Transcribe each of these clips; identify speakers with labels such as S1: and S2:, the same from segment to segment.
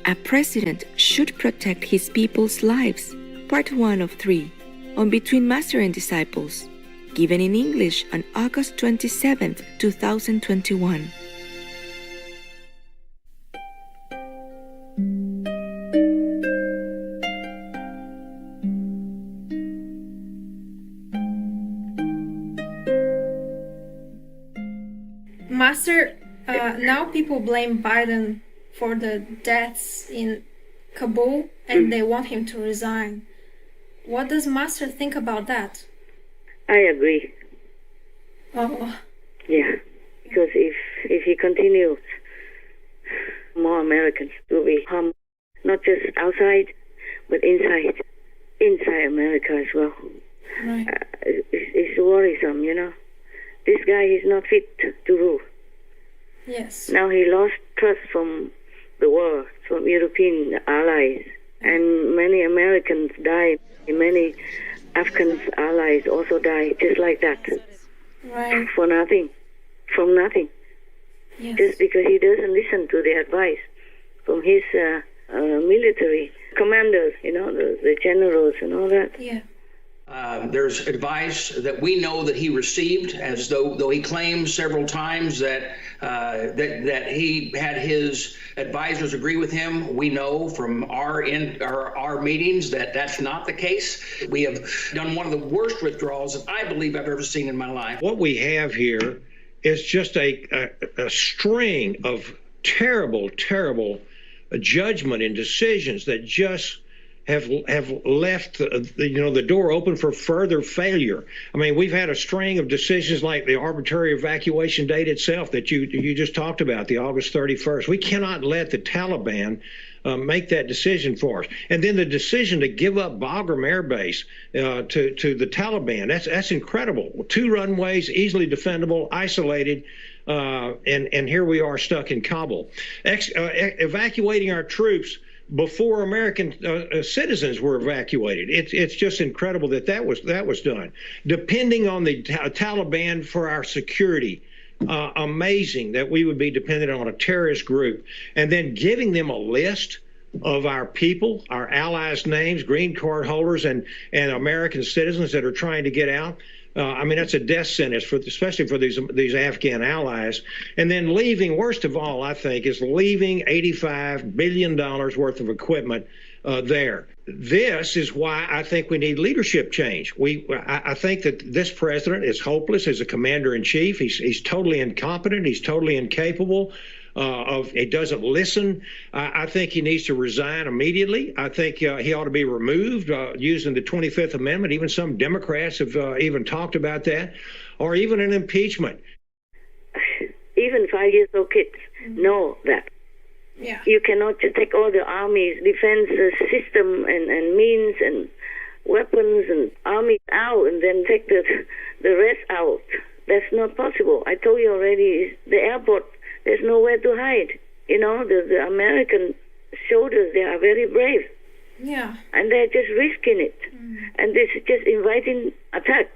S1: A president should protect his people's lives. Part 1 of 3 on Between Master and Disciples, given in English on August 27, 2021.
S2: Master, now people blame Biden for the deaths in Kabul and they want him to resign. What does Master think about that?
S3: I agree.
S2: Oh.
S3: Yeah, because if he continues, more Americans will be harmed, not just outside, but inside America as well.
S2: Right.
S3: It's worrisome, you know. This guy is not fit to rule.
S2: Yes.
S3: Now he lost trust from the world, from European allies, and many Americans died. Many Afghan allies also died, just like that.
S2: Right.
S3: For nothing. From nothing.
S2: Yes.
S3: Just because he doesn't listen to the advice from his military commanders, you know, the generals and all that.
S2: Yeah.
S4: There's advice that we know that he received, as though he claims several times that he had his advisors agree with him. We know from our meetings that that's not the case. We have done one of the worst withdrawals that I believe I've ever seen in my life.
S5: What we have here is just a string of terrible judgment and decisions that just have left the door open for further failure. I mean, we've had a string of decisions like the arbitrary evacuation date itself that you just talked about, the August 31st. We cannot let the Taliban make that decision for us. And then the decision to give up Bagram Air Base to the Taliban, that's incredible. 2 runways, easily defendable, isolated, and here we are stuck in Kabul. Evacuating our troops before American citizens were evacuated. It's just incredible that was done. Depending on the Taliban for our security, amazing that we would be dependent on a terrorist group, and then giving them a list of our people, our allies' names, green card holders, and American citizens that are trying to get out. I mean, that's a death sentence, especially for these Afghan allies. And then leaving, worst of all, I think, is leaving $85 billion worth of equipment there. This is why I think we need leadership change. I think that this president is hopeless as a commander-in-chief. He's totally incompetent. He's totally incapable. He doesn't listen. I think he needs to resign immediately. I think he ought to be removed using the 25th Amendment. Even some Democrats have even talked about that, or even an impeachment.
S3: Even 5-year-old kids know that.
S2: Yeah.
S3: You cannot just take all the Army's defense system and means and weapons and army out and then take the rest out. That's not possible. I told you already, the airport, there's nowhere to hide. You know, the American soldiers, they are very brave.
S2: Yeah.
S3: And they're just risking it. And this is just inviting attack.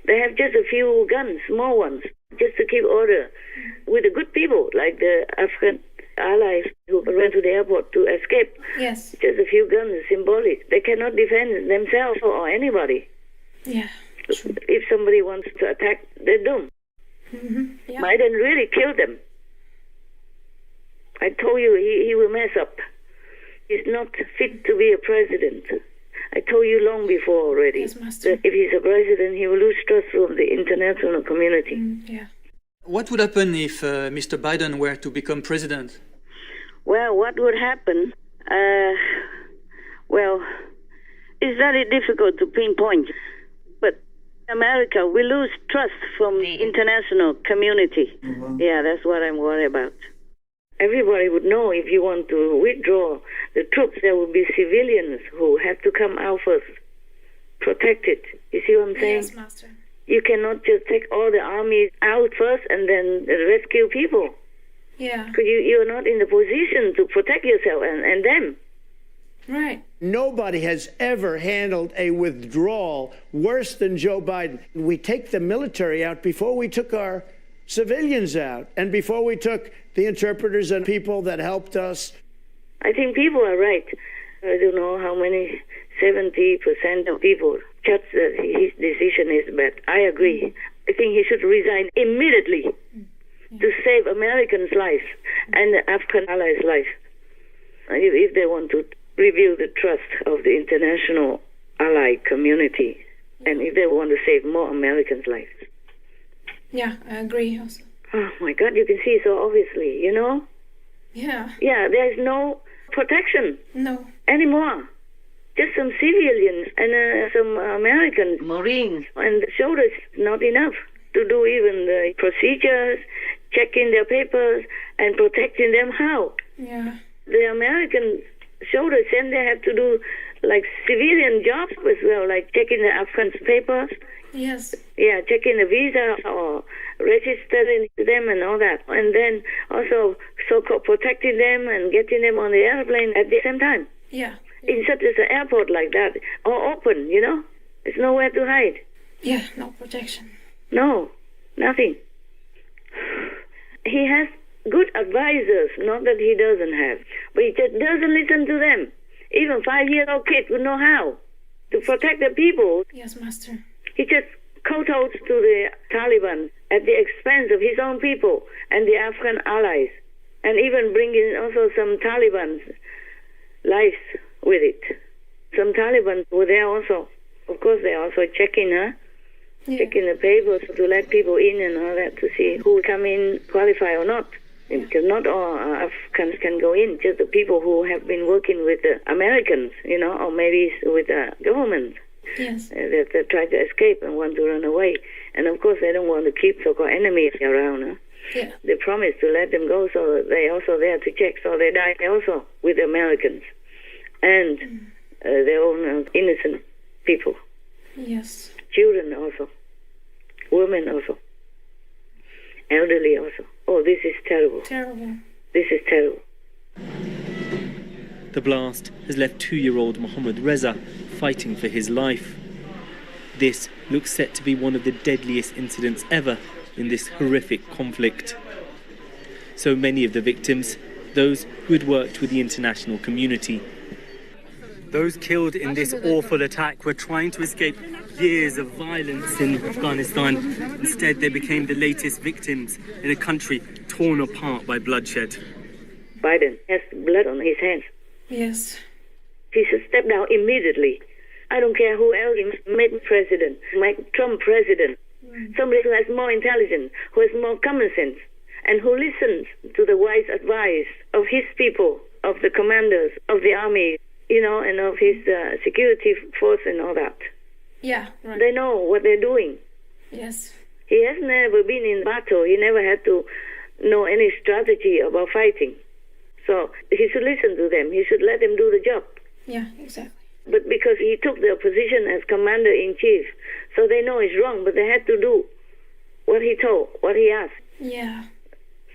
S3: They have just a few guns, small ones, just to keep order with the good people, like the Afghan allies who went to the airport to escape.
S2: Yes.
S3: Just a few guns, symbolic. They cannot defend themselves or anybody.
S2: Yeah.
S3: If somebody wants to attack, they're doomed.
S2: Yeah.
S3: Biden really killed them. I told you he will mess up. He's not fit to be a president. I told you long before already.
S2: Yes, Master.
S3: That if he's a president, he will lose trust from the international community.
S2: Yeah.
S6: What would happen if Mr. Biden were to become president?
S3: Well, what would happen? It's very difficult to pinpoint. But America will lose trust from the international community. Yeah, that's what I'm worried about. Everybody would know if you want to withdraw the troops, there will be civilians who have to come out first, protected. You see what I'm saying?
S2: Yes, Master.
S3: You cannot just take all the armies out first and then rescue people.
S2: Yeah.
S3: Because you're not in the position to protect yourself and them.
S2: Right.
S7: Nobody has ever handled a withdrawal worse than Joe Biden. We take the military out before we took our civilians out and before we took the interpreters and people that helped us.
S3: I think people are right. I don't know how many, 70% of people judge that his decision is bad. I agree. I think he should resign immediately to save Americans' lives and the Afghan allies' lives. If they want to rebuild the trust of the international ally community, and if they want to save more Americans' lives.
S2: Yeah, I agree also.
S3: Oh my God, you can see so obviously, you know?
S2: Yeah.
S3: Yeah, there's no protection
S2: No.
S3: anymore. Just some civilians and some American Marines. And the soldiers, not enough to do even the procedures, checking their papers, and protecting them. How?
S2: Yeah.
S3: The American soldiers, then they have to do like civilian jobs as well, like checking the Afghan papers.
S2: Yes.
S3: Yeah, checking the visa or registering them and all that. And then also so-called protecting them and getting them on the airplane at the same time.
S2: Yeah.
S3: In such as an airport like that, or open, you know? There's nowhere to hide.
S2: Yeah, no protection.
S3: No, nothing. He has good advisors, not that he doesn't have, but he just doesn't listen to them. Even 5-year-old kids would know how to protect the people.
S2: Yes, Master.
S3: He just kowtows to the Taliban at the expense of his own people and the Afghan allies, and even bringing also some Taliban's lives with it. Some Taliban were there also. Of course, they're also checking, checking the papers to let people in and all that to see who come in, qualify or not. Because not all Afghans can go in, just the people who have been working with the Americans, you know, or maybe with the government.
S2: Yes.
S3: That try to escape and want to run away. And of course, they don't want to keep so-called enemies around.
S2: Yeah.
S3: They promise to let them go, so they also there to check, so they die also with the Americans and their own innocent people.
S2: Yes.
S3: Children also, women also, elderly also. Oh, this is terrible.
S2: Terrible.
S3: This is terrible.
S8: The blast has left 2-year-old Mohammad Reza fighting for his life. This looks set to be one of the deadliest incidents ever in this horrific conflict. So many of the victims, those who had worked with the international community. Those killed in this awful attack were trying to escape years of violence in Afghanistan. Instead, they became the latest victims in a country torn apart by bloodshed.
S3: Biden has blood on his hands.
S2: Yes.
S3: He should step down immediately. I don't care who else made president, make Trump president. Somebody who has more intelligence, who has more common sense, and who listens to the wise advice of his people, of the commanders, of the army, you know, and of his security force and all that.
S2: Yeah, right.
S3: They know what they're doing.
S2: Yes.
S3: He has never been in battle. He never had to know any strategy about fighting. So he should listen to them. He should let them do the job.
S2: Yeah, exactly.
S3: But because he took their position as commander-in-chief, so they know it's wrong, but they had to do what he told, what he asked.
S2: Yeah.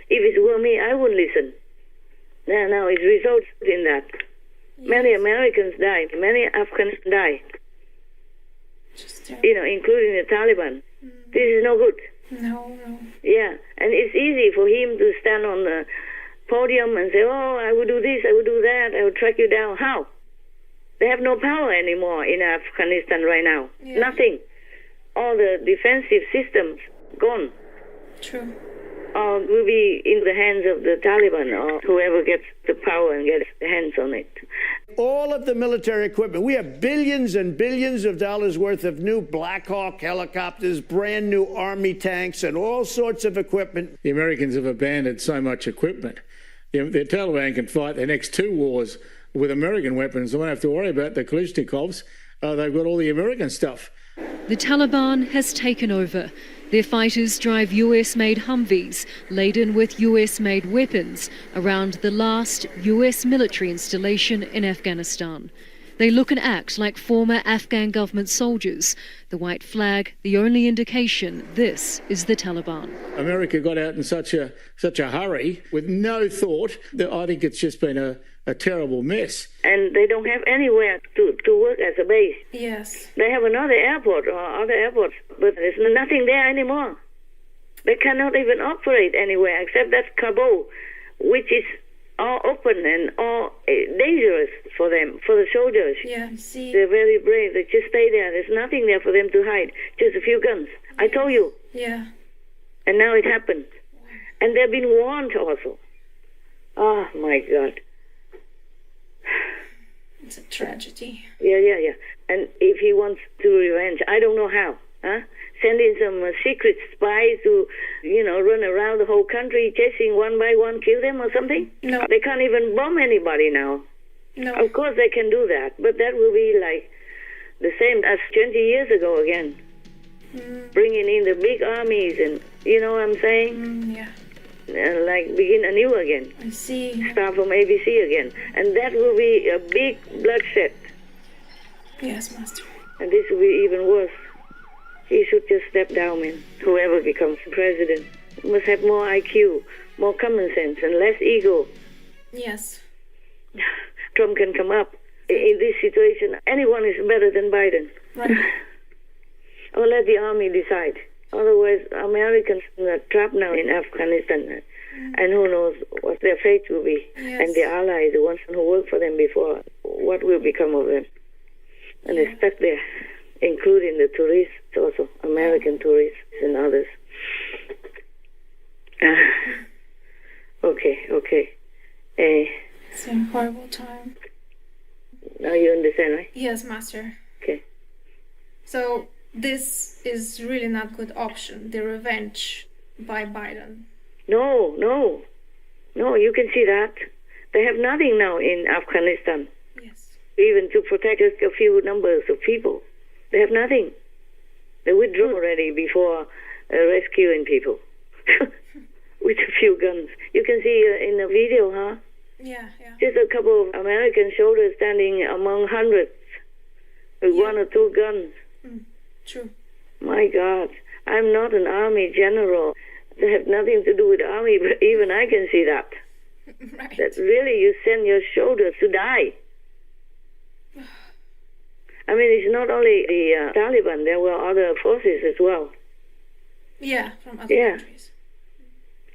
S3: If it were me, I wouldn't listen. Now it results in that. Yes. Many Americans died. Many Afghans died. You know, including the Taliban. This is no good.
S2: No.
S3: Yeah, and it's easy for him to stand on the podium and say, oh, I will do this, I will do that, I will track you down. How? They have no power anymore in Afghanistan right now. Yeah. Nothing. All the defensive systems gone.
S2: True.
S3: Or will be in the hands of the Taliban or whoever gets the power and gets the hands on it.
S7: All of the military equipment. We have billions and billions of dollars worth of new Black Hawk helicopters, brand new Army tanks, and all sorts of equipment.
S9: The Americans have abandoned so much equipment. The Taliban can fight the next 2 wars with American weapons. They won't have to worry about the Kalashnikovs. They've got all the American stuff.
S10: The Taliban has taken over. Their fighters drive US-made Humvees laden with US-made weapons around the last US military installation in Afghanistan. They look and act like former Afghan government soldiers. The white flag, the only indication this is the Taliban.
S9: America got out in such a hurry with no thought that I think it's just been a terrible mess.
S3: And they don't have anywhere to work as a base.
S2: Yes.
S3: They have another airport or other airports, but there's nothing there anymore. They cannot even operate anywhere except that Kabul, which is all open and all dangerous for them, for the soldiers.
S2: Yeah, see.
S3: They're very brave. They just stay there. There's nothing there for them to hide. Just a few guns. I told you.
S2: Yeah.
S3: And now it happened. And they've been warned also. Oh, my God.
S2: It's a tragedy.
S3: Yeah. And if he wants to revenge, I don't know how. Send in some secret spies to, run around the whole country, chasing one by one, kill them or something?
S2: No.
S3: They can't even bomb anybody now.
S2: No.
S3: Of course they can do that, but that will be like the same as 20 years ago again. Bringing in the big armies and, you know what I'm saying?
S2: Yeah.
S3: Like begin anew again.
S2: I see.
S3: Start from ABC again. And that will be a big bloodshed.
S2: Yes, Master.
S3: And this will be even worse. He should just step down, man. Whoever becomes president must have more IQ, more common sense, and less ego.
S2: Yes.
S3: Trump can come up. In this situation, anyone is better than Biden.
S2: Right.
S3: Or let the army decide. Otherwise, Americans are trapped now in Afghanistan. And who knows what their fate will be.
S2: Yes.
S3: And their allies, the ones who worked for them before, what will become of them? And they're stuck there, including the tourists also, American tourists and others. Okay.
S2: It's a horrible time.
S3: Now you understand, right?
S2: Yes, Master.
S3: Okay.
S2: So this is really not good option, the revenge by Biden.
S3: No, you can see that. They have nothing now in Afghanistan.
S2: Yes.
S3: Even to protect just a few numbers of people. They have nothing. They withdrew already before rescuing people. With a few guns. You can see in the video, huh?
S2: Yeah.
S3: Just a couple of American soldiers standing among hundreds with one or two guns.
S2: True.
S3: My God, I'm not an army general. They have nothing to do with the army, but even I can see that.
S2: Right.
S3: That really you send your soldiers to die. I mean, it's not only the Taliban, there were other forces as well.
S2: Yeah, from other countries.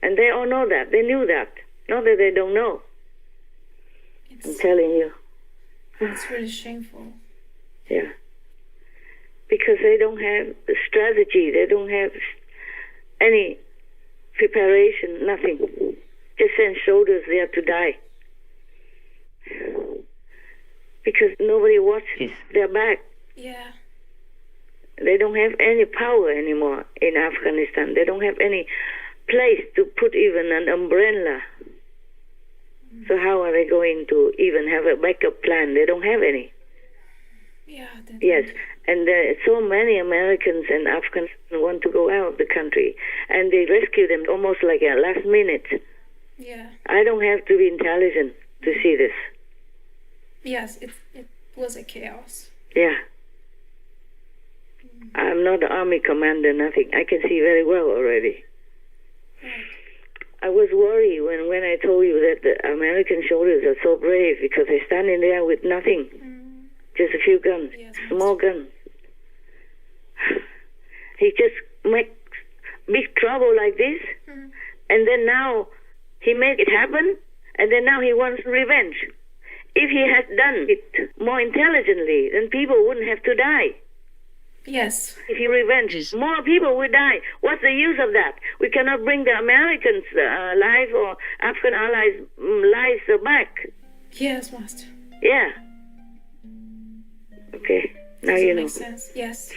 S3: And they all know that. They knew that. Not that they don't know. I'm telling you.
S2: It's really shameful.
S3: Yeah. Because they don't have the strategy. They don't have any preparation, nothing. Just send soldiers there to die. Because nobody watches their back.
S2: Yeah.
S3: They don't have any power anymore in Afghanistan. They don't have any place to put even an umbrella. So how are they going to even have a backup plan? They don't have any.
S2: Yeah.
S3: Yes, and there are so many Americans and Afghans want to go out of the country, and they rescue them almost like a last minute.
S2: Yeah.
S3: I don't have to be intelligent to see this.
S2: Yes, it was a chaos.
S3: Yeah. I'm not the army commander, nothing. I can see very well already. I was worried when I told you that the American soldiers are so brave because they're standing there with nothing. Just a few guns, small guns. He just makes big trouble like this, and then now he made it happen, and then now he wants revenge. If he had done it more intelligently, then people wouldn't have to die.
S2: Yes.
S3: If he revenges, more people will die. What's the use of that? We cannot bring the Americans' lives or Afghan allies' lives back.
S2: Yes, Master.
S3: Yeah. Okay. Now you know.
S2: Makes sense. Yes.